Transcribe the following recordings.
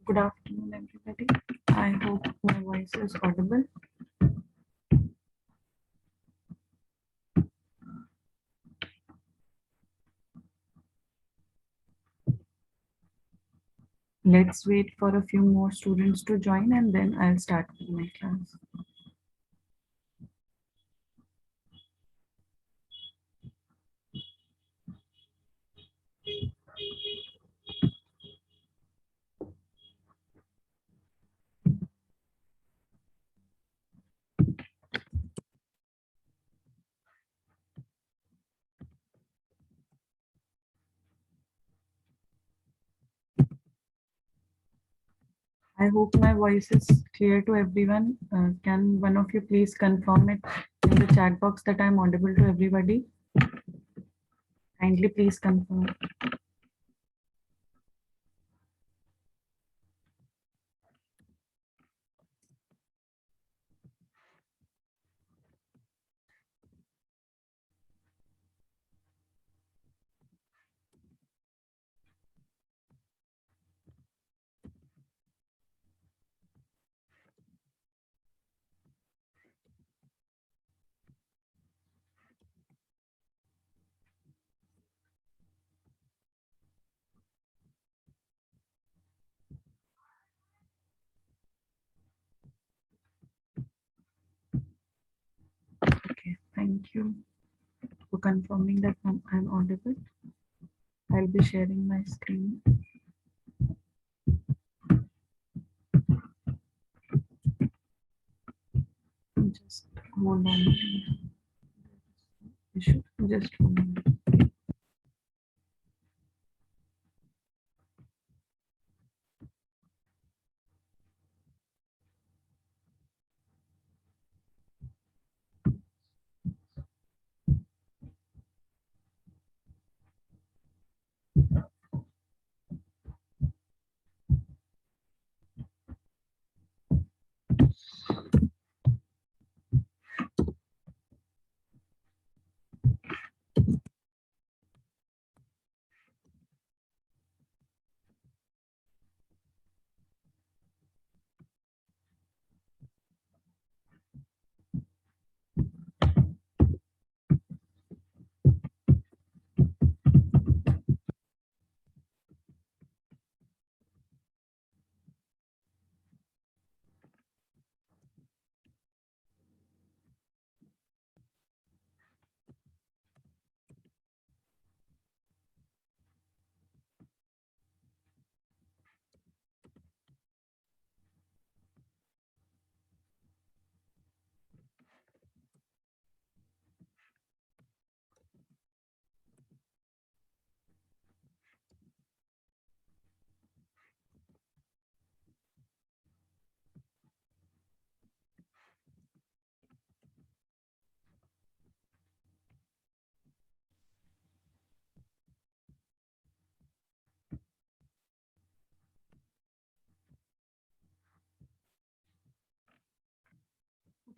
Good afternoon, everybody. I hope my voice is audible. Let's wait for a few more students to join and then I'll start with my class. I hope my voice is clear to everyone. Can one of you please confirm it in the chat box that I'm audible to everybody? Kindly please confirm. Okay, thank you for confirming that I'm audible. I'll be sharing my screen. Just hold on. Just hold on.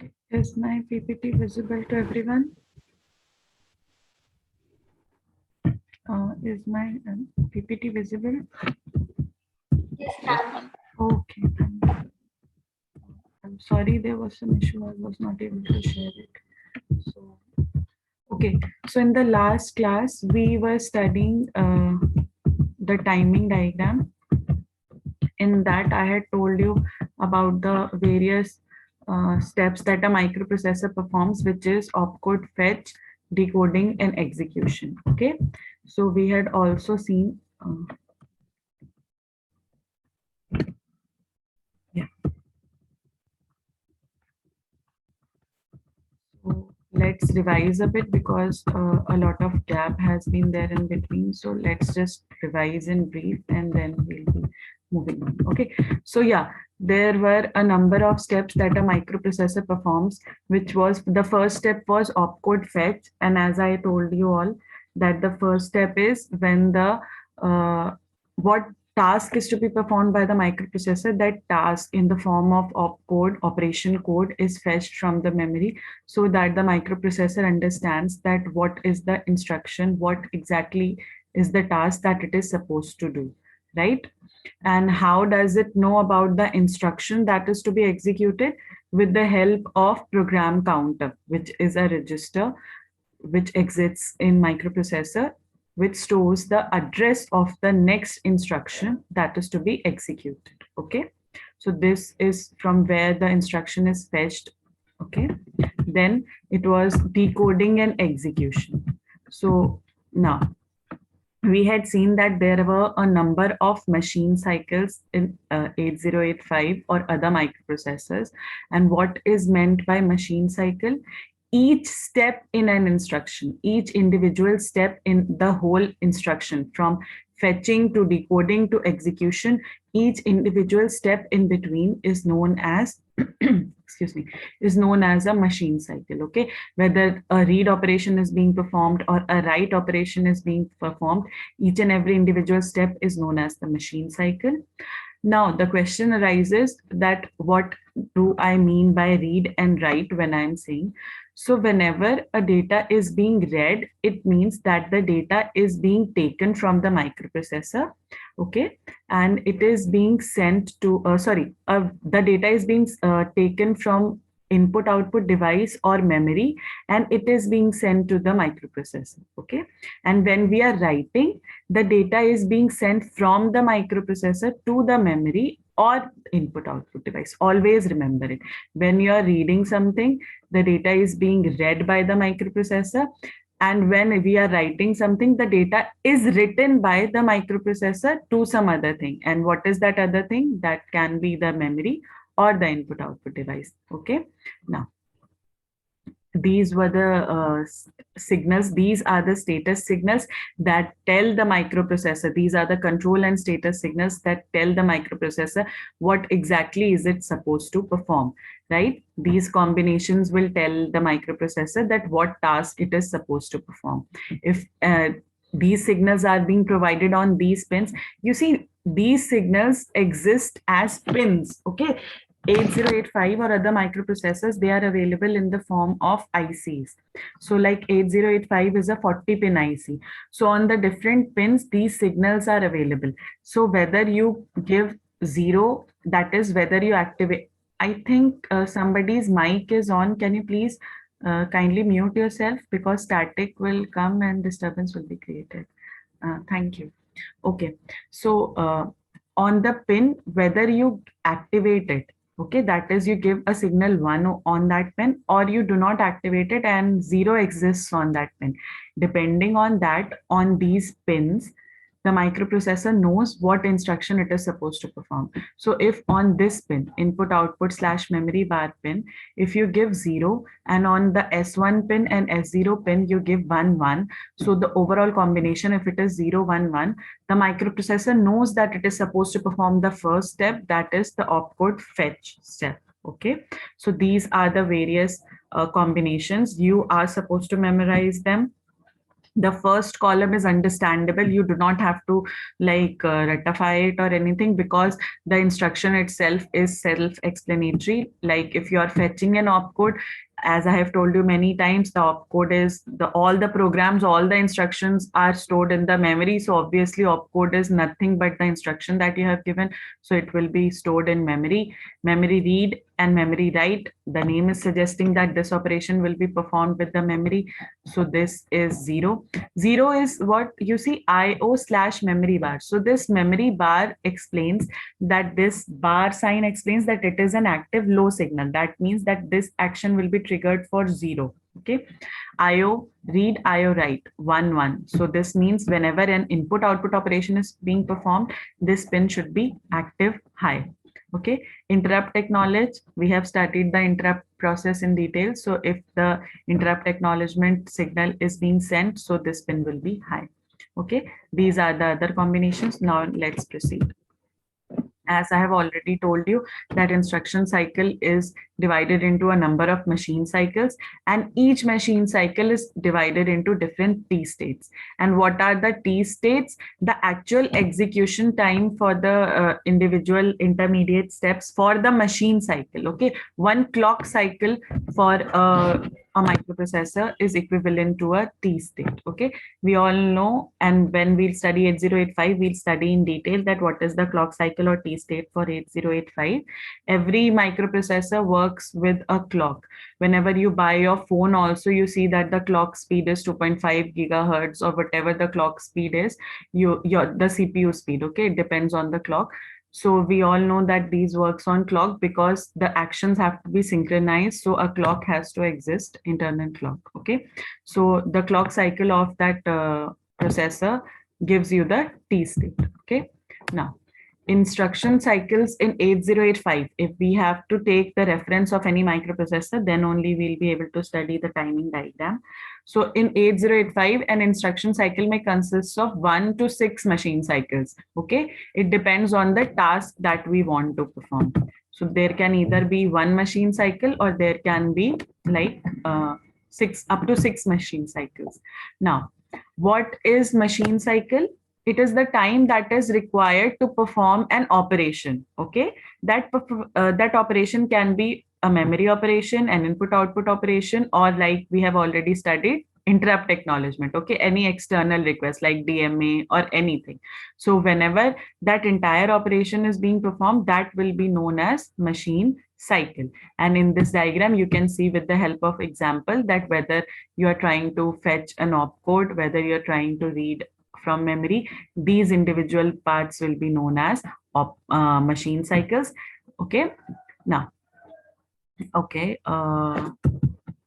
Okay. Is my PPT visible to everyone? Is my PPT visible? Yes, ma'am. Okay, thank you. I'm sorry there was some issue. I was not able to share it. So, okay. So in the last class, we were studying the timing diagram. In that, I had told you about the various steps that a microprocessor performs, which is opcode fetch, decoding, and execution. Okay. So we had also seen. Yeah. So let's revise a bit because a lot of gap has been there in between. So let's just revise in brief and then we'll be moving on. Okay. So yeah, there were a number of steps that a microprocessor performs, which was the first step was opcode fetch. And as I told you all, that the first step is when the what task is to be performed by the microprocessor, that task in the form of opcode, operation code, is fetched from the memory so that the microprocessor understands that what is the instruction, what exactly is the task that it is supposed to do, right? And how does it know about the instruction that is to be executed? With the help of program counter, which is a register which exists in microprocessor, which stores the address of the next instruction that is to be executed. Okay, so this is from where the instruction is fetched. Okay, then it was decoding and execution. So now we had seen that there were a number of machine cycles in 8085 or other microprocessors. And what is meant by machine cycle? Each step in an instruction, each individual step in the whole instruction, from fetching to decoding to execution, each individual step in between is known as excuse me, is known as a machine cycle. Okay, whether a read operation is being performed or a write operation is being performed, each and every individual step is known as the machine cycle. Now, the question arises that what do I mean by read and write when I'm saying? So whenever a data is being read, it means that the data is being taken from the microprocessor, okay? And it is being sent to, the data is being taken from input output device or memory, and it is being sent to the microprocessor, okay? And when we are writing, the data is being sent from the microprocessor to the memory or input output device. Always remember it. When you are reading something, the data is being read by the microprocessor. And when we are writing something, the data is written by the microprocessor to some other thing. And what is that other thing? That can be the memory or the input output device. Okay. Now, these were the signals. These are the status signals that tell the microprocessor. These are the control and status signals that tell the microprocessor what exactly is it supposed to perform, right? These combinations will tell the microprocessor that what task it is supposed to perform. If these signals are being provided on these pins, you see, these signals exist as pins, okay? 8085 or other microprocessors, they are available in the form of ICs. So like 8085 is a 40 pin IC. So on the different pins, these signals are available. So whether you give 0, that is whether you activate. I think somebody's mic is on. Can you please kindly mute yourself, because static will come and disturbance will be created. Thank you. Okay. So on the pin, whether you activate it, okay, that is you give a signal 1 on that pin, or you do not activate it and 0 exists on that pin. Depending on that, on these pins, the microprocessor knows what instruction it is supposed to perform. So if on this pin, input output / memory bar pin, if you give 0, and on the S1 pin and S0 pin, you give 1, 1. So the overall combination, if it is 0, 1, 1, the microprocessor knows that it is supposed to perform the first step, that is the opcode fetch step. Okay, so these are the various combinations. You are supposed to memorize them. The first column is understandable. You do not have to like ratify it or anything, because the instruction itself is self-explanatory. Like if you are fetching an opcode, as I have told you many times, the opcode is all the programs, all the instructions are stored in the memory. So obviously opcode is nothing but the instruction that you have given. So it will be stored in memory. Memory read and memory write. The name is suggesting that this operation will be performed with the memory. So this is 0. 0 is what you see, IO / memory bar. So this memory bar explains that this bar sign explains that it is an active low signal. That means that this action will be triggered for 0. Okay. IO read, IO write, 1, 1. So this means whenever an input output operation is being performed, this pin should be active high. Okay. Interrupt acknowledge. We have studied the interrupt process in detail. So if the interrupt acknowledgement signal is being sent, so this pin will be high. Okay. These are the other combinations. Now let's proceed. as I have already told you that instruction cycle is divided into a number of machine cycles, and each machine cycle is divided into different T states. And what are the T states? The actual execution time for the individual intermediate steps for the machine cycle. Okay, one clock cycle for a microprocessor is equivalent to a T state. Okay, we all know, and when we'll study 8085, we'll study in detail that what is the clock cycle or T state for 8085. Every microprocessor works with a clock. Whenever you buy your phone also, you see that the clock speed is 2.5 gigahertz or whatever the clock speed is, the CPU speed. Okay, it depends on the clock. So we all know that these works on clock because the actions have to be synchronized. So a clock has to exist, internal clock. Okay, so the clock cycle of that processor gives you the T state. Okay, now instruction cycles in 8085, if we have to take the reference of any microprocessor, then only we'll be able to study the timing diagram. So in 8085, an instruction cycle may consist of 1 to 6 machine cycles. Okay, it depends on the task that we want to perform. So there can either be one machine cycle or there can be like up to 6 machine cycles. Now, what is machine cycle? It is the time that is required to perform an operation. Okay, that operation can be a memory operation, an input-output operation, or like we have already studied, interrupt acknowledgement. Okay, any external request like DMA or anything. So whenever that entire operation is being performed, that will be known as machine cycle. And in this diagram, you can see with the help of example that whether you are trying to fetch an opcode, whether you're trying to read from memory, these individual parts will be known as machine cycles. Okay, now, okay,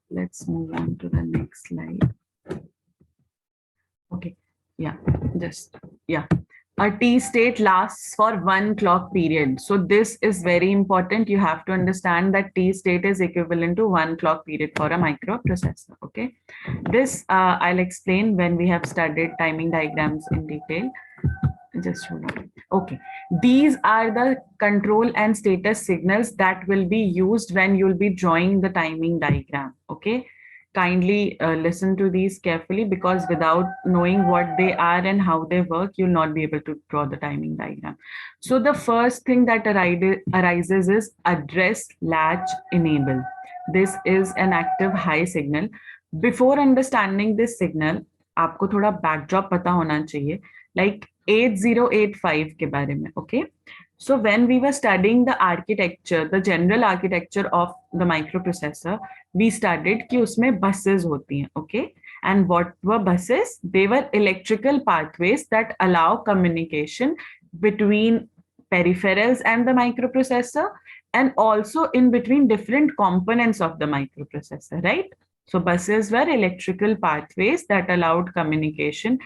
let's move on to the next slide. Okay, yeah, a T state lasts for 1 clock period. So this is very important. You have to understand that T state is equivalent to 1 clock period for a microprocessor. Okay, this I'll explain when we have studied timing diagrams in detail. Just hold on. Okay, these are the control and status signals that will be used when you'll be drawing the timing diagram. Okay, kindly listen to these carefully, because without knowing what they are and how they work, you'll not be able to draw the timing diagram. So the first thing that arises is address latch enable. This is an active high signal. Before understanding this signal, आपको थोड़ा backdrop पता होना चाहिए, like 8085 के बारे में. Okay, so when we were studying the architecture, the general architecture of the microprocessor, we studied कि उसमें buses होती हैं. Okay, and what were buses? They were electrical pathways that allow communication between peripherals and the microprocessor, and also in between different components of the microprocessor, right? So buses were electrical pathways that allowed communication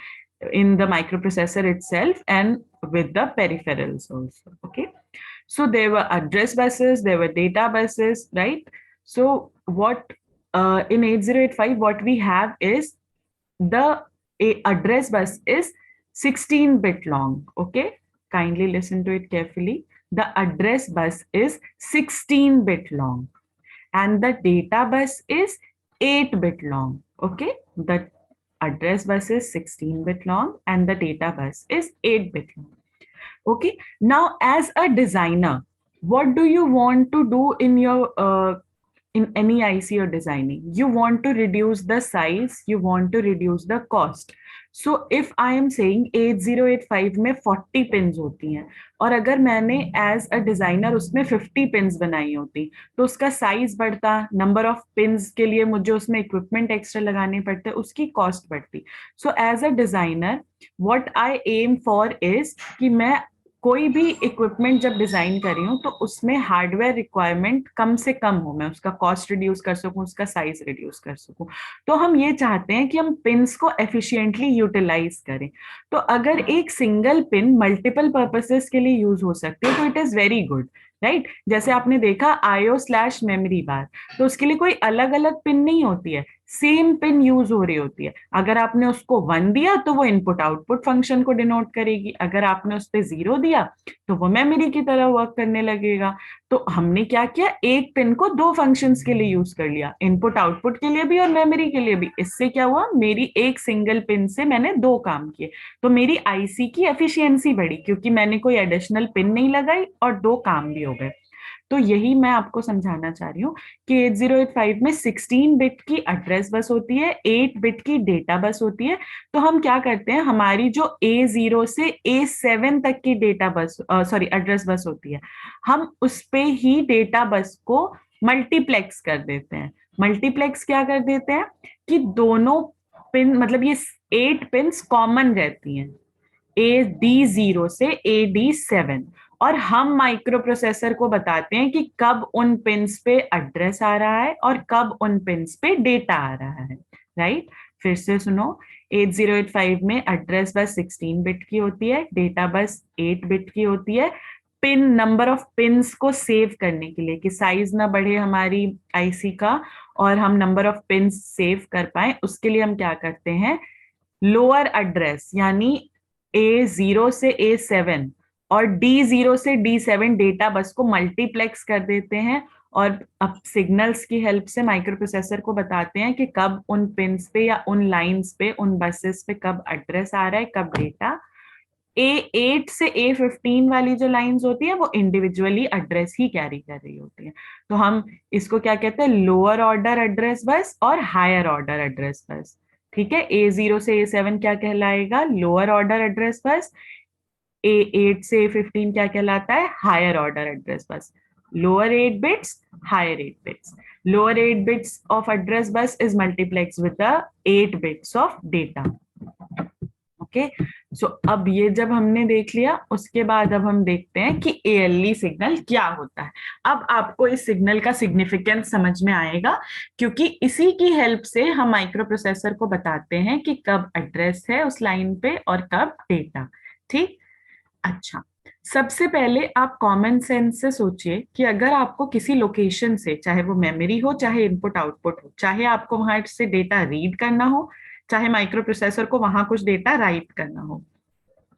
in the microprocessor itself and with the peripherals also. Okay, so there were address buses, there were data buses, right? So what in 8085 what we have is the address bus is 16-bit long. Okay, kindly listen to it carefully. The address bus is 16-bit long and the data bus is 8-bit long. Okay, the address bus is 16-bit long and the data bus is 8-bit long. Okay, now as a designer, what do you want to do in your in any IC you're designing? You want to reduce the size, you want to reduce the cost. So if I am saying 8085 में 40 pins होती हैं और अगर मैंने as a designer उसमें 50 pins बनाई होती तो उसका size बढ़ता, number of pins के लिए मुझे उसमें equipment extra लगाने पड़ते, उसकी cost बढ़ती. So as a designer, what I aim for is कि मैं कोई भी इक्विपमेंट जब डिजाइन कर रही हूँ तो उसमें हार्डवेयर रिक्वायरमेंट कम से कम हो, मैं उसका कॉस्ट रिड्यूस कर सकूं, उसका साइज रिड्यूस कर सकूं. तो हम ये चाहते हैं कि हम पिन्स को एफिशिएंटली यूटिलाइज करें. तो अगर एक सिंगल पिन मल्टीपल पर्पसेस के लिए यूज हो सकती है तो it is very good, right? जैसे आपने देखा IO/मेमोरी बार, तो उसके लिए कोई अलग अलग पिन नहीं होती है, सेम पिन यूज हो रही होती है। अगर आपने उसको 1 दिया तो वो इनपुट आउटपुट फंक्शन को डिनोट करेगी, अगर आपने उस पर 0 दिया तो वो मेमोरी की तरह वर्क करने लगेगा। तो हमने क्या किया, एक पिन को दो फंक्शंस के लिए यूज कर लिया, इनपुट आउटपुट के लिए भी और मेमोरी के लिए भी। इससे क्या हुआ, मेरी एक सिंगल पिन से मैंने दो काम किए, तो मेरी आईसी की एफिशिएंसी बढ़ी क्योंकि मैंने कोई एडिशनल पिन नहीं लगाई और दो काम भी हो गए। तो यही मैं आपको समझाना चाह रही हूँ कि 8085 में 16 बिट की एड्रेस बस होती है, 8 बिट की डेटा बस होती है। तो हम क्या करते हैं, हमारी जो A0 से A7 तक की data bus, sorry address bus होती है, हम उस पे ही डेटा बस को मल्टीप्लेक्स कर देते हैं। मल्टीप्लेक्स क्या कर देते हैं कि दोनों पिन, मतलब ये 8 पिन्स कॉमन रहती हैं, AD0 से AD7, और हम माइक्रो प्रोसेसर को बताते हैं कि कब उन पिन्स पे एड्रेस आ रहा है और कब उन पिन्स पे डेटा आ रहा है। राइट, फिर से सुनो, 8085 में एड्रेस बस 16 बिट की होती है, डेटा बस 8 बिट की होती है। पिन, नंबर ऑफ पिन्स को सेव करने के लिए कि साइज ना बढ़े हमारी आईसी का और हम नंबर ऑफ पिन्स सेव कर पाए, उसके लिए हम क्या करते हैं, लोअर एड्रेस यानी A0 से A7 और D0 से D7 डेटा बस को मल्टीप्लेक्स कर देते हैं, और अब सिग्नल्स की हेल्प से माइक्रो प्रोसेसर को बताते हैं कि कब उन पिन्स पे या उन लाइंस पे, उन बसेस पे कब एड्रेस आ रहा है, कब डेटा। A8 से A15 वाली जो लाइंस होती है वो इंडिविजुअली एड्रेस ही कैरी कर रही होती है। तो हम इसको क्या कहते हैं, लोअर ऑर्डर एड्रेस बस और हायर ऑर्डर एड्रेस बस। ठीक है, A0 से A7 क्या कहलाएगा, लोअर ऑर्डर एड्रेस बस। A8 से A15 क्या कहलाता है, higher order address bus. Lower 8 bits, higher 8 bits. Lower 8 bits of address bus is multiplexed with the 8 bits of data. Okay, सो अब ये जब हमने देख लिया, उसके बाद अब हम देखते हैं कि ALE सिग्नल क्या होता है। अब आपको इस सिग्नल का सिग्निफिकेंस समझ में आएगा, क्योंकि इसी की हेल्प से हम माइक्रो प्रोसेसर को बताते हैं कि कब एड्रेस है उस लाइन पे और कब डेटा। ठीक, अच्छा, सबसे पहले आप कॉमन सेंस से सोचिए कि अगर आपको किसी लोकेशन से, चाहे वो मेमोरी हो चाहे इनपुट आउटपुट हो, चाहे आपको वहां से डेटा रीड करना हो चाहे माइक्रो प्रोसेसर को वहां कुछ डेटा राइट करना हो,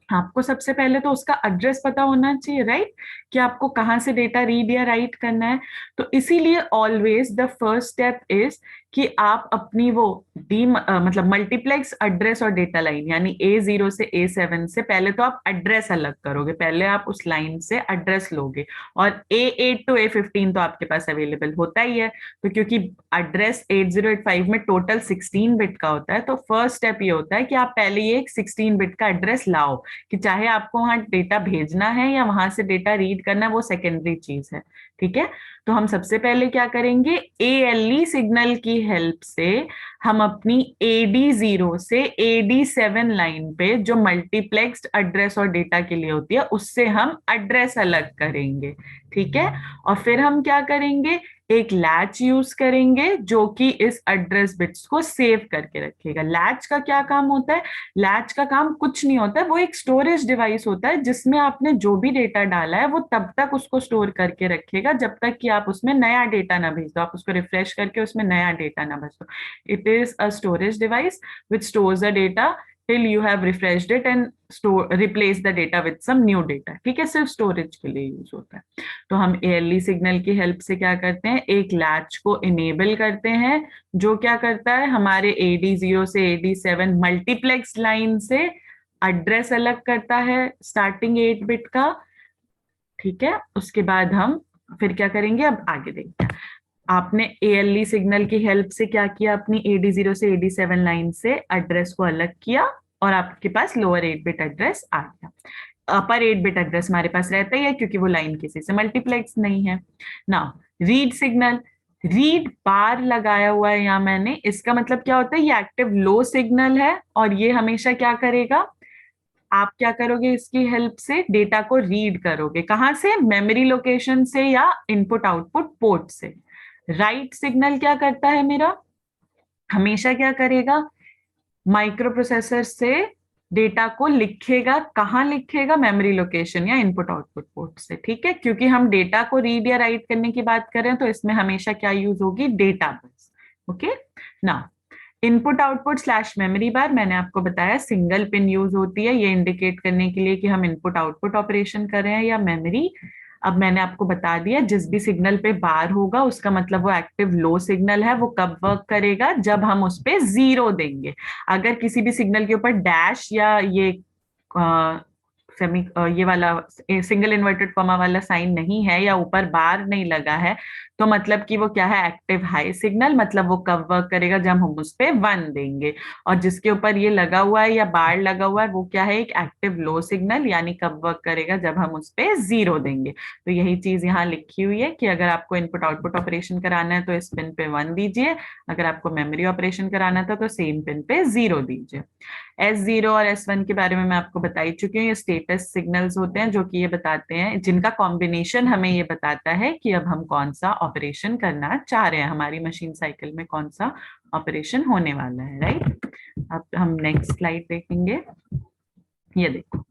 आपको सबसे पहले तो उसका एड्रेस पता होना चाहिए, राइट, कि आपको कहाँ से डेटा रीड या राइट करना है। तो इसीलिए always the first step is कि आप अपनी वो मतलब मल्टीप्लेक्स एड्रेस और डेटा लाइन यानी A0 से A7 से पहले तो आप एड्रेस अलग करोगे, पहले आप उस लाइन से एड्रेस लोगे, और A8 टू A15 तो आपके पास अवेलेबल होता ही है। तो क्योंकि एड्रेस 8085 में टोटल 16 बिट का होता है, तो फर्स्ट स्टेप ये होता है कि आप पहले ये एक 16 बिट का एड्रेस लाओ, कि चाहे आपको वहां डेटा भेजना है या वहां से डेटा रीड करना है वो सेकेंडरी चीज है। ठीक है, तो हम सबसे पहले क्या करेंगे, ALE सिग्नल की हेल्प से हम अपनी AD0 से AD7 लाइन पे जो मल्टीप्लेक्स्ड एड्रेस और डेटा के लिए होती है उससे हम एड्रेस अलग करेंगे। ठीक है, और फिर हम क्या करेंगे, एक लैच यूज करेंगे जो कि इस एड्रेस बिट्स को सेव करके रखेगा। लैच का क्या काम होता है, लैच का काम कुछ नहीं होता है, वो एक स्टोरेज डिवाइस होता है जिसमें आपने जो भी डेटा डाला है वो तब तक उसको स्टोर करके रखेगा जब तक कि आप उसमें नया डेटा ना भेज दो, आप उसको रिफ्रेश करके उसमें नया डेटा ना भेज दो। It is a storage device which stores the data till you have refreshed it and store replace the data with some new data। ठीक है, सिर्फ स्टोरेज के लिए यूज होता है। तो हम ALE सिग्नल की हेल्प से क्या करते हैं, एक लैच को इनेबल करते हैं जो क्या करता है, हमारे AD0 से AD7 मल्टीप्लेक्स लाइन से एड्रेस अलग करता है स्टार्टिंग 8 बिट का। ठीक है, उसके बाद हम फिर क्या करेंगे, अब आगे देखते हैं। आपने ALE सिग्नल की हेल्प से क्या किया, अपनी AD0 से AD7 लाइन से एड्रेस को अलग किया और आपके पास लोअर 8 बिट एड्रेस आ गया। अपर 8 बिट एड्रेस हमारे पास रहता ही है क्योंकि वो लाइन किसी से मल्टीप्लेक्स नहीं है ना। रीड सिग्नल, रीड बार लगाया हुआ है यहाँ मैंने, इसका मतलब क्या होता है, ये एक्टिव लो सिग्नल है और ये हमेशा क्या करेगा, आप क्या करोगे, इसकी हेल्प से डेटा को रीड करोगे, कहां से, मेमोरी लोकेशन से या इनपुट आउटपुट पोर्ट से। राइट सिग्नल क्या करता है मेरा, हमेशा क्या करेगा, माइक्रो प्रोसेसर से डेटा को लिखेगा, कहाँ लिखेगा, मेमोरी लोकेशन या इनपुट आउटपुट पोर्ट से। ठीक है, क्योंकि हम डेटा को रीड या राइट करने की बात कर रहे हैं तो इसमें हमेशा क्या यूज होगी, डेटा बस। ओके ना, इनपुट आउटपुट स्लैश मेमोरी बार मैंने आपको बताया सिंगल पिन यूज होती है, ये इंडिकेट करने के लिए कि हम इनपुट आउटपुट ऑपरेशन कर रहे हैं या मेमोरी। अब मैंने आपको बता दिया जिस भी सिग्नल पे बार होगा उसका मतलब वो एक्टिव लो सिग्नल है। वो कब वर्क करेगा? जब हम उस पे 0 देंगे। अगर किसी भी सिग्नल के ऊपर डैश या ये सेमी ये वाला सिंगल इन्वर्टेड कॉमा वाला साइन नहीं है या ऊपर बार नहीं लगा है, तो मतलब कि वो क्या है? Active high signal. मतलब वो कब वर्क करेगा? जब हम उस पे 1 देंगे। और जिसके ऊपर ये लगा हुआ है या बार लगा हुआ है वो क्या है? एक एक्टिव लो सिग्नल, यानी कब वर्क करेगा? जब हम उस पे 0 देंगे। तो यही चीज यहाँ लिखी हुई है कि अगर आपको इनपुट आउटपुट ऑपरेशन कराना है तो इस पिन पे 1 दीजिए, अगर आपको मेमोरी ऑपरेशन कराना था तो सेम पिन पे 0 दीजिए। S0 और S1 के बारे में मैं आपको बता ही चुकी हूँ। ये स्टेटस सिग्नल्स होते हैं जो कि ये बताते हैं, जिनका कॉम्बिनेशन हमें ये बताता है कि अब हम कौन सा ऑपरेशन करना चाह रहे हैं, हमारी मशीन साइकिल में कौन सा ऑपरेशन होने वाला है, राइट। अब हम नेक्स्ट स्लाइड देखेंगे। ये देखो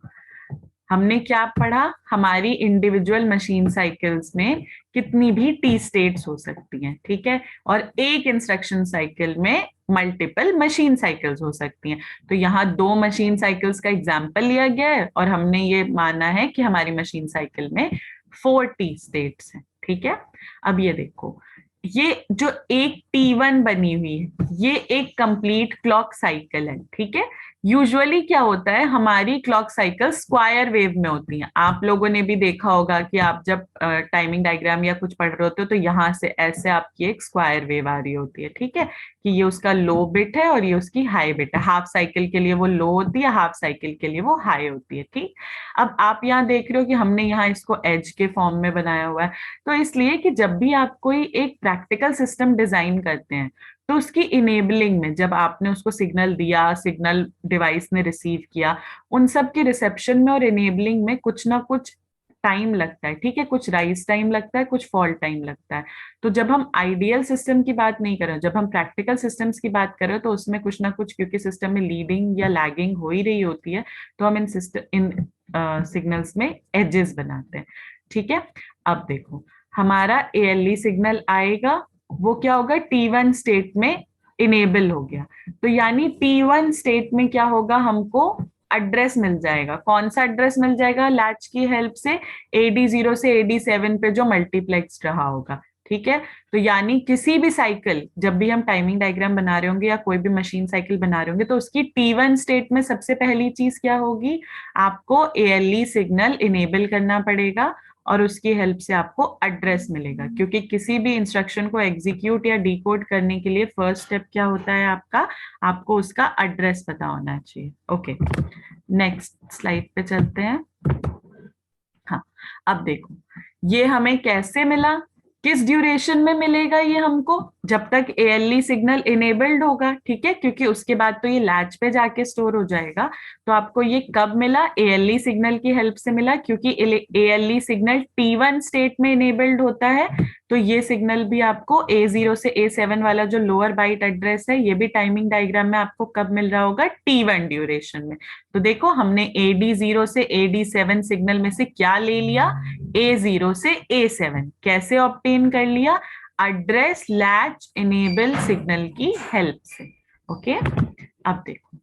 हमने क्या पढ़ा, हमारी इंडिविजुअल मशीन साइकिल्स में कितनी भी टी स्टेट्स हो सकती हैं, ठीक है। और एक इंस्ट्रक्शन साइकिल में मल्टीपल मशीन साइकिल्स हो सकती हैं। तो यहाँ 2 मशीन साइकिल्स का एग्जाम्पल लिया गया है और हमने ये माना है कि हमारी मशीन साइकिल में 4 टी स्टेट्स हैं, ठीक है। अब ये देखो, ये जो एक T1 बनी हुई है ये एक कंप्लीट क्लॉक साइकिल है, ठीक है। यूजुअली क्या होता है, हमारी क्लॉक साइकिल स्क्वायर वेव में होती है। आप लोगों ने भी देखा होगा कि आप जब टाइमिंग डायग्राम या कुछ पढ़ रहे होते हो तो यहाँ से ऐसे आपकी एक स्क्वायर वेव आ रही होती है, ठीक है। कि ये उसका लो बिट है और ये उसकी हाई बिट है। हाफ साइकिल के लिए वो लो होती है, हाफ साइकिल के लिए वो हाई होती है, ठीक। अब आप यहाँ देख रहे हो कि हमने यहाँ इसको एज के फॉर्म में बनाया हुआ है। तो इसलिए कि जब भी आप कोई एक प्रैक्टिकल सिस्टम डिजाइन करते हैं तो उसकी इनेबलिंग में जब आपने उसको सिग्नल दिया, सिग्नल डिवाइस ने रिसीव किया, उन सब के रिसेप्शन में और इनेबलिंग में कुछ ना कुछ टाइम लगता है, ठीक है। कुछ राइज टाइम लगता है, कुछ फॉल टाइम लगता है। तो जब हम आइडियल सिस्टम की बात नहीं कर रहे, जब हम प्रैक्टिकल सिस्टम्स की बात कर रहे हो तो उसमें कुछ ना कुछ, क्योंकि सिस्टम में लीडिंग या लैगिंग हो ही रही होती है, तो हम इन सिग्नल्स में एजेस बनाते हैं, ठीक है। अब देखो हमारा ALE सिग्नल आएगा, वो क्या होगा? T1 स्टेट में इनेबल हो गया। तो यानी T1 स्टेट में क्या होगा? हमको एड्रेस मिल जाएगा। कौन सा एड्रेस मिल जाएगा? लैच की हेल्प से AD0 से AD7 पे जो मल्टीप्लेक्स रहा होगा, ठीक है। तो यानी किसी भी साइकिल, जब भी हम टाइमिंग डायग्राम बना रहे होंगे या कोई भी मशीन साइकिल बना रहे होंगे तो उसकी T1 स्टेट में सबसे पहली चीज क्या होगी? आपको ALE सिग्नल इनेबल करना पड़ेगा और उसकी हेल्प से आपको एड्रेस मिलेगा, क्योंकि किसी भी इंस्ट्रक्शन को एग्जीक्यूट या डिकोड करने के लिए फर्स्ट स्टेप क्या होता है आपका? आपको उसका एड्रेस पता होना चाहिए। ओके, नेक्स्ट स्लाइड पे चलते हैं। हाँ, अब देखो ये हमें कैसे मिला, किस ड्यूरेशन में मिलेगा ये हमको? जब तक ALE सिग्नल इनेबल्ड होगा, ठीक है, क्योंकि उसके बाद तो ये लैच पे जाके स्टोर हो जाएगा। तो आपको ये कब मिला? ALE सिग्नल की हेल्प से मिला, क्योंकि ALE सिग्नल T1 स्टेट में इनेबल्ड होता है। तो ये सिग्नल भी आपको A0 से A7 वाला जो लोअर बाइट एड्रेस है, ये भी टाइमिंग डायग्राम में आपको कब मिल रहा होगा? T1 ड्यूरेशन में। तो देखो हमने AD0 से AD7 सिग्नल में से क्या ले लिया? A0 से A7 कैसे ऑब्टेन कर लिया? एड्रेस लैच इनेबल सिग्नल की हेल्प से। ओके, अब देखो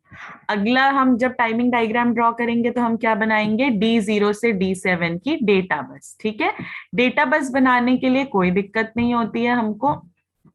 अगला हम जब टाइमिंग डायग्राम ड्रॉ करेंगे तो हम क्या बनाएंगे? D0 से D7 की डेटा बस, ठीक है। डेटा बस बनाने के लिए कोई दिक्कत नहीं होती है हमको।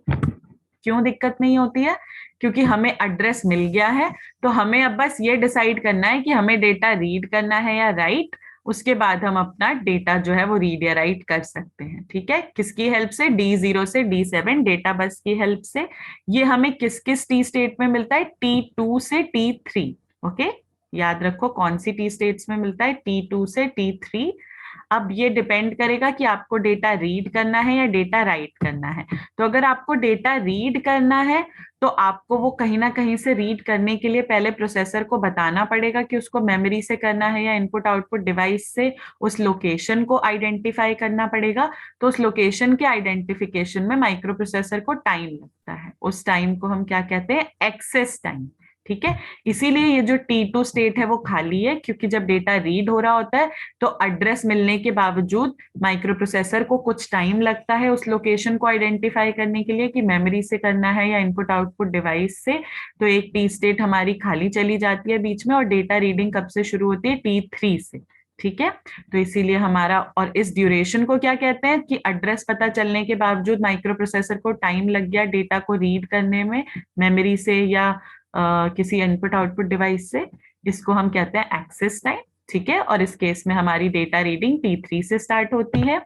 क्यों दिक्कत नहीं होती है? क्योंकि हमें एड्रेस मिल गया है। तो हमें अब बस ये डिसाइड करना है कि हमें डेटा रीड करना है या राइट। उसके बाद हम अपना डेटा जो है वो रीड या राइट कर सकते हैं, ठीक है। किसकी हेल्प से? D0 से D7 डेटा बस की हेल्प से। ये हमें किस किस टी स्टेट में मिलता है? T2 से T3। ओके, याद रखो कौन सी टी स्टेट्स में मिलता है? T2 से T3। अब ये डिपेंड करेगा कि आपको डेटा रीड करना है या डेटा राइट करना है। तो अगर आपको डेटा रीड करना है तो आपको वो कहीं ना कहीं से रीड करने के लिए पहले प्रोसेसर को बताना पड़ेगा कि उसको मेमोरी से करना है या इनपुट आउटपुट डिवाइस से। उस लोकेशन को आइडेंटिफाई करना पड़ेगा। तो उस लोकेशन के आइडेंटिफिकेशन में माइक्रो प्रोसेसर को टाइम लगता है। उस टाइम को हम क्या कहते हैं? एक्सेस टाइम, ठीक है, इसीलिए ये जो T2 स्टेट है वो खाली है, क्योंकि जब डेटा रीड हो रहा होता है तो एड्रेस मिलने के बावजूद माइक्रो प्रोसेसर को कुछ टाइम लगता है उस लोकेशन को आइडेंटिफाई करने के लिए कि मेमोरी से करना है या इनपुट आउटपुट डिवाइस से। तो एक टी स्टेट हमारी खाली चली जाती है बीच में, और डेटा रीडिंग कब से शुरू होती है, T3 से। ठीक है, तो इसीलिए हमारा, और इस ड्यूरेशन को क्या कहते हैं कि एड्रेस पता चलने के बावजूद माइक्रो प्रोसेसर को टाइम लग गया डेटा को रीड करने में मेमोरी से या किसी इनपुट आउटपुट डिवाइस से, इसको हम कहते हैं एक्सेस टाइम। ठीक है, और इस केस में हमारी डेटा रीडिंग T3 से स्टार्ट होती है।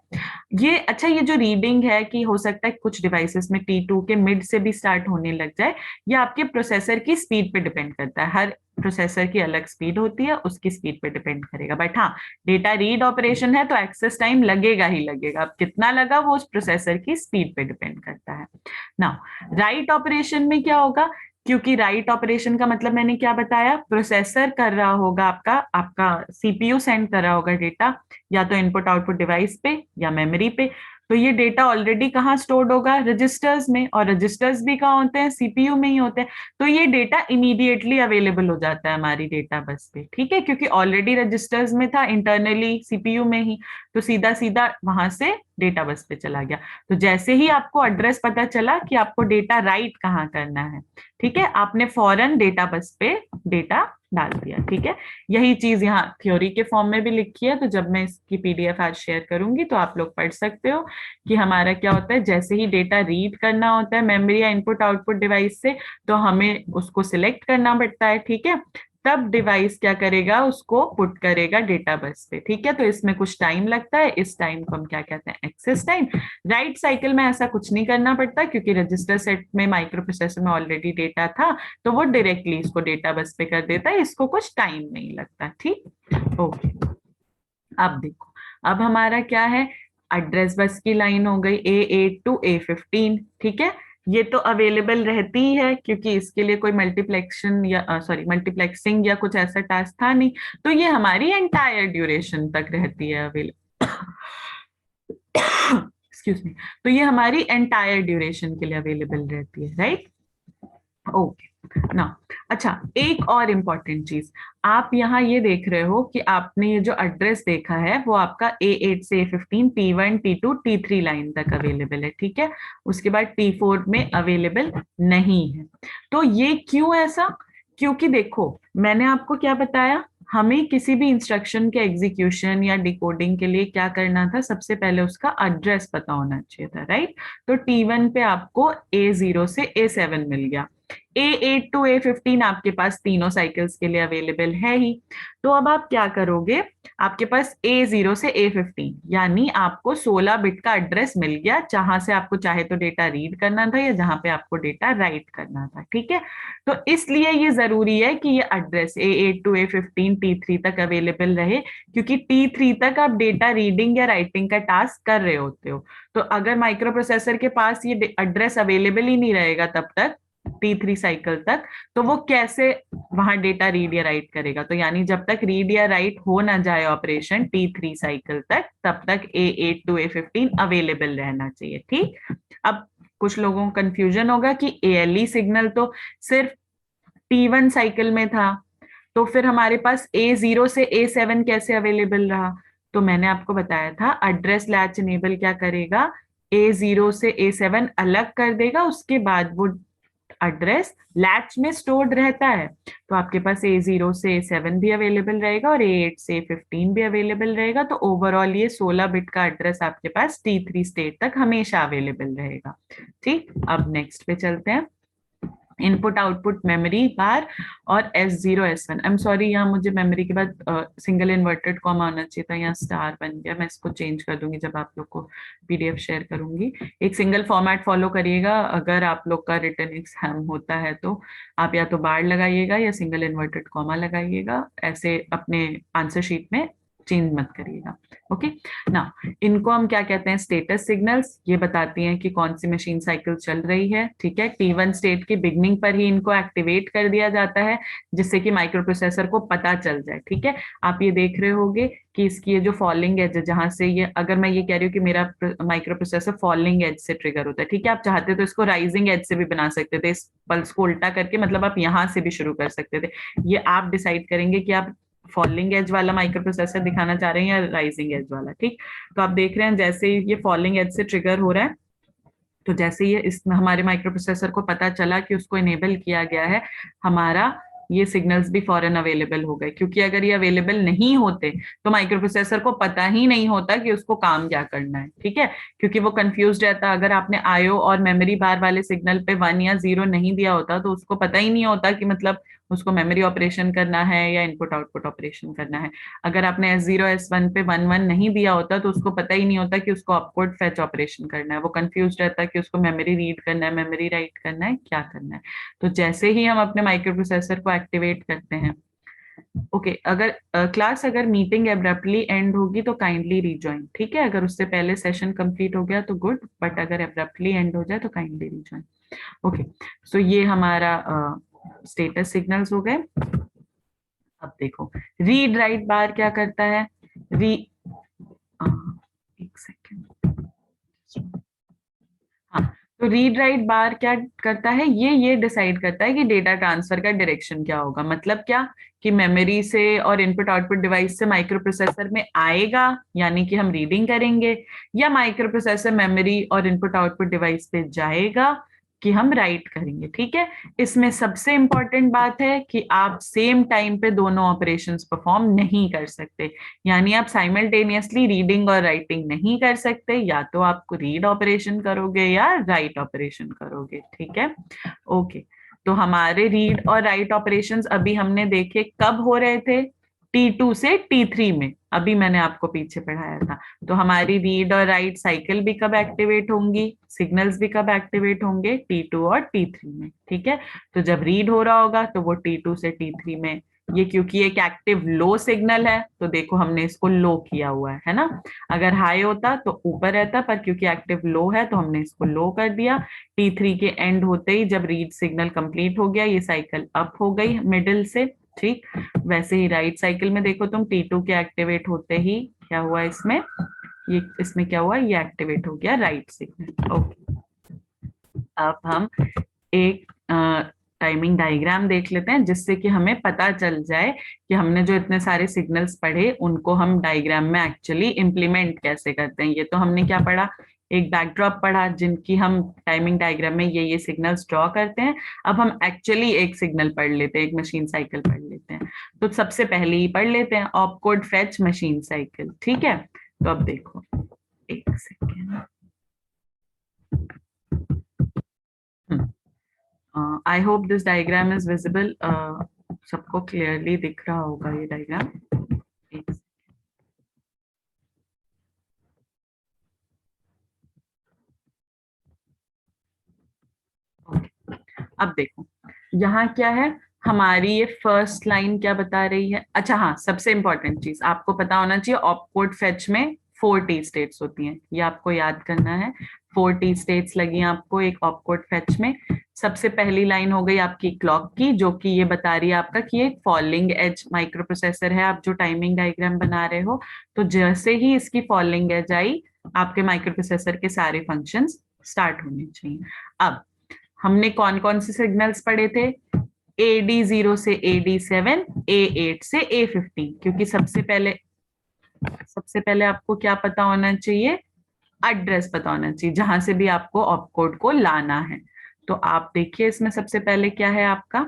ये अच्छा, ये जो रीडिंग है कि हो सकता है कुछ डिवाइसेस में T2 के मिड से भी स्टार्ट होने लग जाए, ये आपके प्रोसेसर की स्पीड पे डिपेंड करता है। हर प्रोसेसर की अलग स्पीड होती है, उसकी स्पीड पे डिपेंड करेगा। बट हाँ, डेटा रीड ऑपरेशन है तो एक्सेस टाइम लगेगा ही लगेगा। अब कितना लगा वो उस प्रोसेसर की स्पीड पे डिपेंड करता है ना। राइट ऑपरेशन में क्या होगा, क्योंकि राइट ऑपरेशन का मतलब मैंने क्या बताया, प्रोसेसर कर रहा होगा, आपका आपका सीपीयू सेंड कर रहा होगा डेटा या तो इनपुट आउटपुट डिवाइस पे या मेमोरी पे। तो ये डेटा ऑलरेडी कहाँ स्टोर्ड होगा, रजिस्टर्स में, और रजिस्टर्स भी कहाँ होते हैं, सीपीयू में ही होते हैं। तो ये डेटा इमीडिएटली अवेलेबल हो जाता है हमारी डेटा बस पे। ठीक है, क्योंकि ऑलरेडी रजिस्टर्स में था इंटरनली सीपीयू में ही, तो सीधा सीधा वहां से डेटा बस पे चला गया। तो जैसे ही आपको एड्रेस पता चला कि आपको डेटा राइट कहाँ करना है, ठीक है, आपने फौरन डेटा बस पे डेटा डाल दिया। ठीक है, यही चीज यहाँ थ्योरी के फॉर्म में भी लिखी है, तो जब मैं इसकी पीडीएफ आज शेयर करूंगी तो आप लोग पढ़ सकते हो कि हमारा क्या होता है। जैसे ही डेटा रीड करना होता है मेमोरी या इनपुट आउटपुट डिवाइस से, तो हमें उसको सिलेक्ट करना पड़ता है। ठीक है, तब डिवाइस क्या करेगा, उसको पुट करेगा डेटा बस पे। ठीक है, तो इसमें कुछ टाइम लगता है, इस टाइम को हम क्या कहते हैं, एक्सेस टाइम। राइट साइकिल में ऐसा कुछ नहीं करना पड़ता, क्योंकि रजिस्टर सेट में माइक्रो प्रोसेसर में ऑलरेडी डेटा था, तो वो डायरेक्टली इसको डेटा बस पे कर देता है, इसको कुछ टाइम नहीं लगता। ठीक, ओके। अब देखो, अब हमारा क्या है, एड्रेस बस की लाइन हो गई A8 टू A15। ठीक है, ये तो अवेलेबल रहती ही है, क्योंकि इसके लिए कोई मल्टीप्लेक्शन या सॉरी मल्टीप्लेक्सिंग या कुछ ऐसा टास्क था नहीं, तो ये हमारी एंटायर ड्यूरेशन तक रहती है अवेलेबल। एक्सक्यूज मी, तो ये हमारी एंटायर ड्यूरेशन के लिए अवेलेबल रहती है, राइट। ओके ना। अच्छा, एक और इम्पॉर्टेंट चीज, आप यहाँ ये देख रहे हो कि आपने ये जो एड्रेस देखा है वो आपका A8 से A15 T1 T2 T3 line तक अवेलेबल है। ठीक है, उसके बाद T4 में अवेलेबल नहीं है। तो ये क्यों ऐसा, क्योंकि देखो मैंने आपको क्या बताया, हमें किसी भी इंस्ट्रक्शन के एग्जीक्यूशन या डिकोडिंग के लिए क्या करना था, सबसे पहले उसका एड्रेस पता होना चाहिए था, राइट। तो T1 पे आपको A0 से A7 मिल गया, A8 टू A15 आपके पास तीनों साइकिल्स के लिए अवेलेबल है ही। तो अब आप क्या करोगे, आपके पास A0 से A15 यानी आपको 16 बिट का एड्रेस मिल गया, जहां से आपको चाहे तो डेटा रीड करना था या जहां पे आपको डेटा राइट करना था। ठीक है, तो इसलिए ये जरूरी है कि ये address A8 to A15 T3 तक अवेलेबल रहे, क्योंकि T3 तक आप डेटा रीडिंग या राइटिंग का टास्क कर रहे होते हो। तो अगर माइक्रो प्रोसेसर के पास ये एड्रेस अवेलेबल ही नहीं रहेगा तब तक, T3 साइकिल तक, तो वो कैसे वहां डेटा रीड या राइट करेगा। तो यानी जब तक रीड या राइट हो ना जाए ऑपरेशन T3 साइकिल तक, तब तक A8 टू A15 अवेलेबल रहना चाहिए। ठीक, अब कुछ लोगों को कंफ्यूजन होगा कि ALE सिग्नल तो सिर्फ T1 साइकिल में था, तो फिर हमारे पास A0 से A7 कैसे अवेलेबल रहा। तो मैंने आपको बताया था, एड्रेस लैच इनेबल क्या करेगा, A0 से A7 अलग कर देगा, उसके बाद वो एड्रेस लैच में स्टोर्ड रहता है, तो आपके पास A0 से A7 भी अवेलेबल रहेगा और A8 से A15 भी अवेलेबल रहेगा। तो ओवरऑल ये 16 बिट का एड्रेस आपके पास T3 स्टेट तक हमेशा अवेलेबल रहेगा। ठीक, अब नेक्स्ट पे चलते हैं, इनपुट आउटपुट मेमोरी बार और S0 S1। I am sorry, यहाँ मुझे मेमोरी के बाद सिंगल इन्वर्टेड कॉमा आना चाहिए था, यहाँ स्टार बन गया, मैं इसको चेंज कर दूंगी जब आप लोग को पीडीएफ शेयर करूंगी। एक सिंगल फॉर्मेट फॉलो करिएगा, अगर आप लोग का रिटर्न एग्जाम होता है तो आप या तो बार लगाइएगा या सिंगल इन्वर्टेड कॉमा लगाइएगा, ऐसे अपने आंसर शीट में चेंज मत करिएगा। ओके ना, इनको हम क्या कहते हैं, स्टेटस सिग्नल्स। ये बताती हैं कि कौन सी मशीन साइकिल चल रही है। ठीक है, T1 स्टेट की बिगनिंग पर ही इनको एक्टिवेट कर दिया जाता है, जिससे कि माइक्रो प्रोसेसर को पता चल जाए। ठीक है, आप ये देख रहे होगे कि इसकी ये जो फॉलिंग एज है, जहां से ये, अगर मैं ये कह रही हूँ कि मेरा माइक्रो प्रोसेसर फॉलिंग एज से ट्रिगर होता है, ठीक है, आप चाहते तो इसको राइजिंग एज से भी बना सकते थे, इस पल्स को उल्टा करके, मतलब आप यहां से भी शुरू कर सकते थे। ये आप डिसाइड करेंगे कि आप फॉलिंग एज वाला माइक्रो प्रोसेसर दिखाना चाह रहे हैं या राइजिंग एज वाला। ठीक, तो आप देख रहे हैं जैसे ही ये फॉलिंग एज से ट्रिगर हो रहा है, तो जैसे ये इस हमारे माइक्रो प्रोसेसर को पता चला कि उसको इनेबल किया गया है, हमारा ये सिग्नल्स भी फॉरन अवेलेबल हो गए। क्योंकि अगर ये अवेलेबल नहीं होते तो माइक्रो प्रोसेसर को पता ही नहीं होता कि उसको काम क्या करना है। ठीक है, क्योंकि वो कंफ्यूज रहता। अगर आपने आईओ और मेमोरी बार वाले सिग्नल पे 1 या 0 नहीं दिया होता तो उसको पता ही नहीं होता कि मतलब उसको मेमोरी ऑपरेशन करना है या इनपुट आउटपुट ऑपरेशन करना है। अगर आपने S0 S1 पे 1 1 नहीं दिया होता तो उसको पता ही नहीं होता कि उसको ऑपकोड फेच ऑपरेशन करना है। वो कंफ्यूज रहता है कि उसको मेमोरी रीड करना है, मेमोरी राइट करना है, क्या करना है। तो जैसे ही हम अपने माइक्रो प्रोसेसर को एक्टिवेट करते हैं, ओके, अगर क्लास अगर मीटिंग एब्रप्टली एंड होगी तो काइंडली रीजॉइन। ठीक है, अगर उससे पहले सेशन कंप्लीट हो गया तो गुड, बट अगर एब्रप्टली एंड हो जाए तो काइंडली रीजॉइन। ओके, सो ये हमारा स्टेटस सिग्नल्स हो गए। अब देखो, रीड राइट बार क्या करता है। री एक सेकेंड, हाँ, तो रीड राइट बार क्या करता है, ये डिसाइड करता है कि डेटा ट्रांसफर का डायरेक्शन क्या होगा। मतलब क्या, कि मेमोरी से और इनपुट आउटपुट डिवाइस से माइक्रो प्रोसेसर में आएगा, यानी कि हम रीडिंग करेंगे, या माइक्रो प्रोसेसर मेमोरी और इनपुट आउटपुट डिवाइस पे जाएगा कि हम राइट करेंगे। ठीक है, इसमें सबसे इंपॉर्टेंट बात है कि आप सेम टाइम पे दोनों ऑपरेशंस परफॉर्म नहीं कर सकते। यानी आप साइमल्टेनियसली रीडिंग और राइटिंग नहीं कर सकते, या तो आप रीड ऑपरेशन करोगे या राइट ऑपरेशन करोगे। ठीक है, ओके, तो हमारे रीड और राइट ऑपरेशंस अभी हमने देखे कब हो रहे थे, T2 से T3 में। अभी मैंने आपको पीछे पढ़ाया था। तो हमारी रीड और राइट साइकिल भी कब एक्टिवेट होंगी, सिग्नल्स भी कब एक्टिवेट होंगे, T2 और T3 में। ठीक है, तो जब रीड हो रहा होगा तो वो T2 से T3 में। ये क्योंकि एक एक्टिव लो सिग्नल है तो देखो हमने इसको लो किया हुआ है ना। अगर हाई होता तो ऊपर रहता, पर क्योंकि एक्टिव लो है तो हमने इसको लो कर दिया। T3 के एंड होते ही जब रीड सिग्नल कंप्लीट हो गया, ये साइकिल अप हो गई मिडिल से। ठीक, वैसे ही राइट साइकिल में देखो तुम, T2 के एक्टिवेट होते ही क्या हुआ इसमें, ये इसमें क्या हुआ, ये एक्टिवेट हो गया राइट सिग्नल। ओके, अब हम एक टाइमिंग डायग्राम देख लेते हैं, जिससे कि हमें पता चल जाए कि हमने जो इतने सारे सिग्नल्स पढ़े उनको हम डायग्राम में एक्चुअली इंप्लीमेंट कैसे करते हैं। ये तो हमने क्या पढ़ा, एक बैकड्रॉप पढ़ा जिनकी हम टाइमिंग डायग्राम में ये सिग्नल्स ड्रॉ करते हैं। अब हम एक्चुअली एक सिग्नल पढ़ लेते हैं, एक मशीन साइकिल पढ़ लेते हैं। तो सबसे पहले ही पढ़ लेते हैं ऑपकोड फेच मशीन साइकिल। ठीक है, तो अब देखो, एक second, I hope this diagram is visible. सबको क्लियरली दिख रहा होगा ये डायग्राम। अब देखो यहाँ क्या है, हमारी ये फर्स्ट लाइन क्या बता रही है। अच्छा हाँ, सबसे इंपॉर्टेंट चीज आपको पता होना चाहिए, ऑपकोड फेच में 4 टी स्टेट्स होती हैं, ये आपको याद करना है। 4 टी स्टेट्स लगी आपको एक ऑपकोड फेच में। सबसे पहली लाइन हो गई आपकी क्लॉक की, जो कि ये बता रही है आपका कि एक फॉलिंग एज माइक्रो प्रोसेसर है, आप जो टाइमिंग डायग्राम बना रहे हो। तो जैसे ही इसकी फॉलिंग एज आई, आपके माइक्रो प्रोसेसर के सारे फंक्शंस स्टार्ट होने चाहिए। अब हमने कौन कौन से सिग्नल्स पढ़े थे, AD0 से AD7, A8 से A15। क्योंकि सबसे पहले आपको क्या पता होना चाहिए, एड्रेस पता होना चाहिए जहां से भी आपको ऑपकोड को लाना है। तो आप देखिए इसमें सबसे पहले क्या है आपका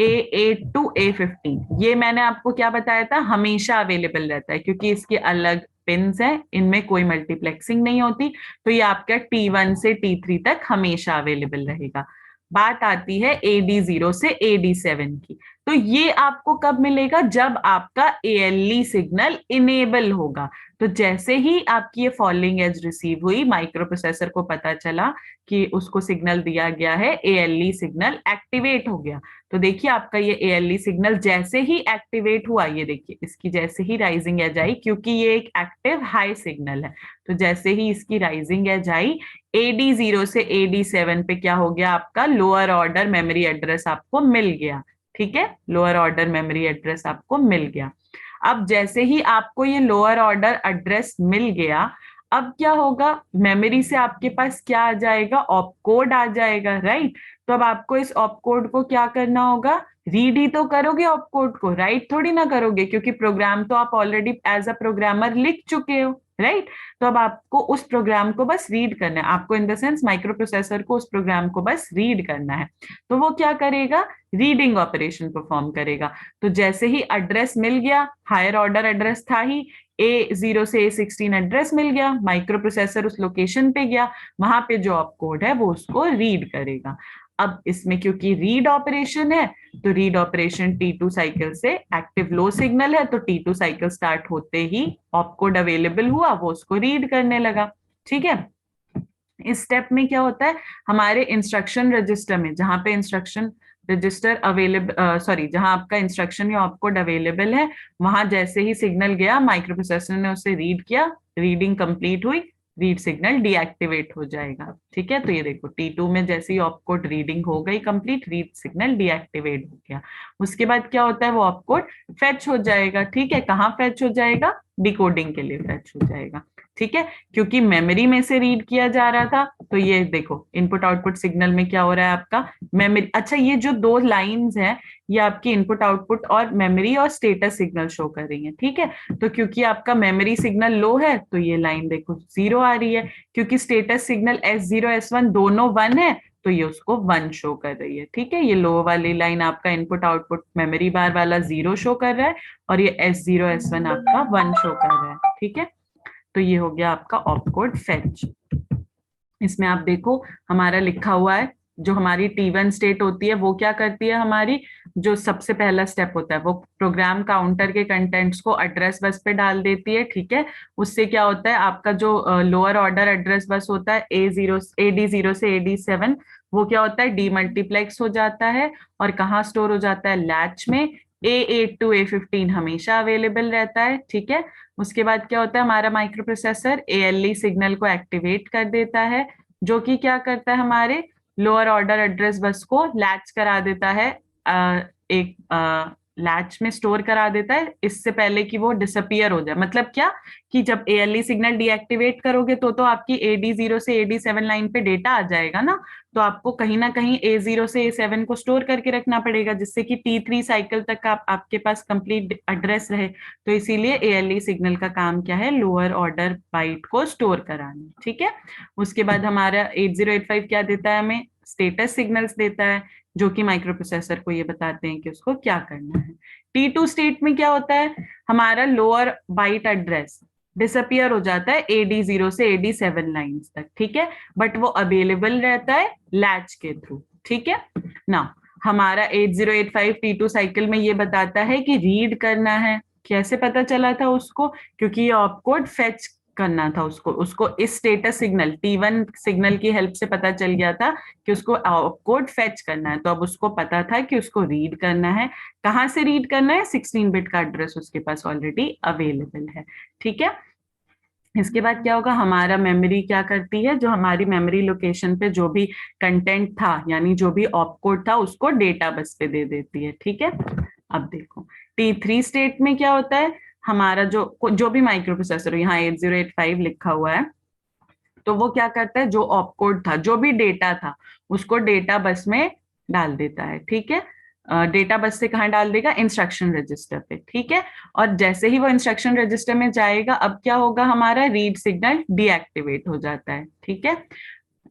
A8 to A15। ये मैंने आपको क्या बताया था, हमेशा अवेलेबल रहता है, क्योंकि इसकी अलग पिन्स है, इनमें कोई मल्टीप्लेक्सिंग नहीं होती। तो ये आपका T1 से T3 तक हमेशा अवेलेबल रहेगा। बात आती है AD0 से AD7 की। तो ये आपको कब मिलेगा, जब आपका ALE सिग्नल इनेबल होगा। तो जैसे ही आपकी ये फॉलोइंग एज रिसीव हुई, माइक्रो प्रोसेसर को पता चला कि उसको सिग्नल दिया गया है, ALE सिग्नल एक्टिवेट हो गया। तो देखिए आपका ये ALE सिग्नल जैसे ही एक्टिवेट हुआ, ये देखिए इसकी जैसे ही राइजिंग एज आई, क्योंकि ये एक एक्टिव हाई सिग्नल है, तो जैसे ही इसकी राइजिंग एज आई, AD0 से AD7 पे क्या हो गया, आपका लोअर ऑर्डर मेमोरी एड्रेस आपको मिल गया। ठीक है, लोअर ऑर्डर मेमोरी एड्रेस आपको मिल गया। अब जैसे ही आपको ये लोअर ऑर्डर एड्रेस मिल गया, अब क्या होगा, मेमोरी से आपके पास क्या आ जाएगा, ऑपकोड आ जाएगा, राइट। तो अब आपको इस ऑपकोड को क्या करना होगा, रीड ही तो करोगे ऑपकोड को, राइट थोड़ी ना करोगे, क्योंकि प्रोग्राम तो आप ऑलरेडी एज अ प्रोग्रामर लिख चुके हो, राइट। तो अब आपको उस प्रोग्राम को बस रीड करना है, आपको in the sense micro processor को उस प्रोग्राम को बस रीड करना है। तो वो क्या करेगा, रीडिंग ऑपरेशन परफॉर्म करेगा। तो जैसे ही एड्रेस मिल गया, हायर ऑर्डर एड्रेस था ही, A0 से A16 एड्रेस मिल गया, माइक्रो प्रोसेसर उस लोकेशन पे गया, वहां पे जो ऑपकोड है वो उसको रीड करेगा। अब इसमें क्योंकि रीड ऑपरेशन है, तो रीड ऑपरेशन T2 साइकिल से, एक्टिव लो सिग्नल है तो T2 साइकिल स्टार्ट होते ही ऑपकोड अवेलेबल हुआ, वो उसको रीड करने लगा। ठीक है, इस स्टेप में क्या होता है, हमारे इंस्ट्रक्शन रजिस्टर में, जहां पे इंस्ट्रक्शन रजिस्टर अवेलेबल, सॉरी, जहां आपका इंस्ट्रक्शन या ऑपकोड अवेलेबल है, वहां जैसे ही सिग्नल गया, माइक्रो प्रोसेसर ने उसे रीड किया, रीडिंग कंप्लीट हुई, रीड सिग्नल डीएक्टिवेट हो जाएगा। ठीक है, तो ये देखो T2 में जैसे ही ऑपकोड रीडिंग हो गई कंप्लीट, रीड सिग्नल डीएक्टिवेट हो गया। उसके बाद क्या होता है, वो ऑपकोड फेच हो जाएगा। ठीक है, कहाँ फेच हो जाएगा, डिकोडिंग के लिए फेच हो जाएगा। ठीक है, क्योंकि मेमोरी में से रीड किया जा रहा था, तो ये देखो इनपुट आउटपुट सिग्नल में क्या हो रहा है आपका, मेमोरी। अच्छा, ये जो दो लाइंस हैं, ये आपकी इनपुट आउटपुट और मेमोरी और स्टेटस सिग्नल शो कर रही है। ठीक है, तो क्योंकि आपका मेमोरी सिग्नल लो है, तो ये लाइन देखो 0 आ रही है, क्योंकि स्टेटस सिग्नल S0 S1 दोनों 1 है, तो ये उसको 1 शो कर रही है। ठीक है, ये लो वाली लाइन आपका इनपुट आउटपुट मेमोरी बार वाला 0 शो कर रहा है, और ये S0 S1 आपका 1 शो कर रहा है। ठीक है, तो ये हो गया आपका ऑपकोड फेच। इसमें आप देखो हमारा लिखा हुआ है, जो हमारी T1 स्टेट होती है वो क्या करती है, हमारी जो सबसे पहला स्टेप होता है, वो प्रोग्राम काउंटर के कंटेंट्स को एड्रेस बस पे डाल देती है। ठीक है, उससे क्या होता है, आपका जो लोअर ऑर्डर एड्रेस बस होता है AD0 से AD7, वो क्या होता है, डीमल्टीप्लेक्स हो जाता है, और कहाँ स्टोर हो जाता है, लैच में। A8 to A15 हमेशा अवेलेबल रहता है। ठीक है, उसके बाद क्या होता है, हमारा माइक्रो प्रोसेसर ALE सिग्नल को एक्टिवेट कर देता है, जो कि क्या करता है, हमारे लोअर ऑर्डर एड्रेस बस को लैच करा देता है, एक लैच में स्टोर करा देता है, इससे पहले कि वो डिसअपियर हो जाए। मतलब क्या, कि जब ALE सिग्नल डीएक्टिवेट करोगे तो आपकी AD0 से AD7 लाइन पे डेटा आ जाएगा ना, तो आपको कहीं ना कहीं A0 से A7 को स्टोर करके रखना पड़ेगा, जिससे कि T3 साइकिल तक आपके पास कंप्लीट एड्रेस रहे। तो इसीलिए ALE सिग्नल का काम क्या है, लोअर ऑर्डर बाइट को स्टोर कराना। ठीक है, उसके बाद हमारा 8085 क्या देता है, हमें स्टेटस सिग्नल्स देता है, जो कि माइक्रो प्रोसेसर को ये बताते हैं कि उसको क्या करना है। T2 स्टेट में क्या होता है, हमारा लोअर बाइट एड्रेस डिसअपियर हो जाता है AD0 से AD7 लाइंस तक। ठीक है, बट वो अवेलेबल रहता है लैच के थ्रू। ठीक है ना, हमारा 8085 T2 साइकिल में ये बताता है कि रीड करना है। कैसे पता चला था उसको, क्योंकि ये ऑपकोड फेच करना था उसको, उसको इस स्टेटस सिग्नल T1 सिग्नल की हेल्प से पता चल गया था कि उसको ऑपकोड फेच करना है। तो अब उसको पता था कि उसको रीड करना है। कहाँ से रीड करना है, 16 बिट का एड्रेस उसके पास ऑलरेडी अवेलेबल है। ठीक है, इसके बाद क्या होगा, हमारा मेमोरी क्या करती है, जो हमारी मेमोरी लोकेशन पे जो भी कंटेंट था, यानी जो भी ऑपकोड था, उसको डेटा बस पे दे देती है। ठीक है, अब देखो T3 स्टेट में क्या होता है, हमारा जो भी माइक्रो प्रोसेसर, यहाँ 8085 लिखा हुआ है, तो वो क्या करता है, जो ऑपकोड था, जो भी डेटा था, उसको डेटा बस में डाल देता है। ठीक है, डेटा बस से कहाँ डाल देगा, इंस्ट्रक्शन रजिस्टर पे। ठीक है, और जैसे ही वो इंस्ट्रक्शन रजिस्टर में जाएगा, अब क्या होगा, हमारा रीड सिग्नल डीएक्टिवेट हो जाता है। ठीक है,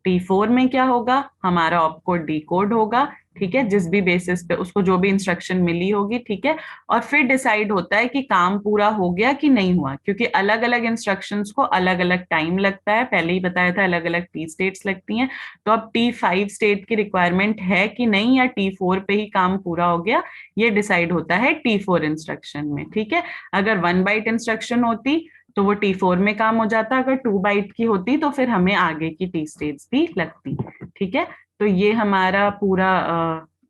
T4 में क्या होगा, हमारा ऑपकोड डिकोड होगा, ठीक है, जिस भी बेसिस पे उसको जो भी इंस्ट्रक्शन मिली होगी, ठीक है। और फिर डिसाइड होता है कि काम पूरा हो गया कि नहीं हुआ, क्योंकि अलग अलग इंस्ट्रक्शंस को अलग अलग टाइम लगता है, पहले ही बताया था अलग अलग टी स्टेट्स लगती हैं। तो अब T5 स्टेट की रिक्वायरमेंट है कि नहीं, या T4 पे ही काम पूरा हो गया, ये डिसाइड होता है T4 इंस्ट्रक्शन में, ठीक है। अगर 1 बाइट इंस्ट्रक्शन होती तो वो T4 में काम हो जाता, अगर 2 बाइट की होती तो फिर हमें आगे की टी स्टेट्स भी लगती, ठीक है। तो ये हमारा पूरा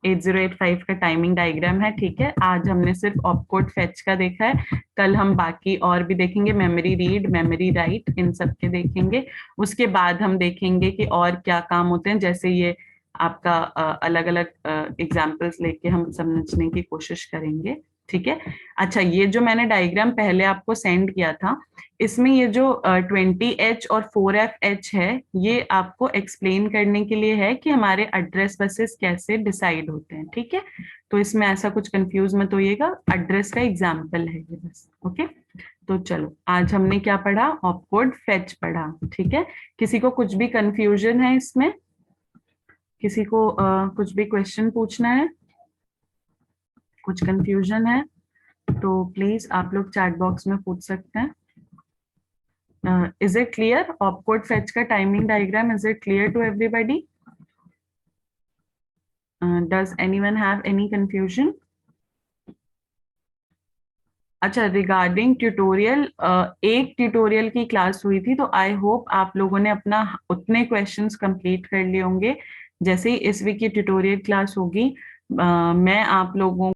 8085 का टाइमिंग डायग्राम है, ठीक है। आज हमने सिर्फ ऑपकोड फेच का देखा है, कल हम बाकी और भी देखेंगे, मेमोरी रीड, मेमोरी राइट, इन सब के देखेंगे। उसके बाद हम देखेंगे कि और क्या काम होते हैं, जैसे ये आपका अलग अलग एग्जाम्पल्स लेके हम समझने की कोशिश करेंगे, ठीक है। अच्छा, ये जो मैंने डायग्राम पहले आपको सेंड किया था, इसमें ये जो 20H और 4FH है, ये आपको एक्सप्लेन करने के लिए है कि हमारे एड्रेस बसेस कैसे डिसाइड होते हैं, ठीक है। तो इसमें ऐसा कुछ कंफ्यूज मत होइएगा, एड्रेस का एग्जाम्पल है ये बस, ओके। तो चलो, आज हमने क्या पढ़ा, ऑपकोड फेच पढ़ा, ठीक है। किसी को कुछ भी कंफ्यूजन है इसमें, किसी को कुछ भी क्वेश्चन पूछना है, कुछ कंफ्यूजन है तो प्लीज आप लोग चैट बॉक्स में पूछ सकते हैं। Is it clear? Opcode fetch का timing diagram, is it clear to everybody? Does anyone have any confusion? अच्छा, रिगार्डिंग ट्यूटोरियल, एक ट्यूटोरियल की क्लास हुई थी, तो आई होप आप लोगों ने अपना उतने क्वेश्चंस कंप्लीट कर लिए होंगे। जैसे ही इस वीक की ट्यूटोरियल क्लास होगी, मैं आप लोगों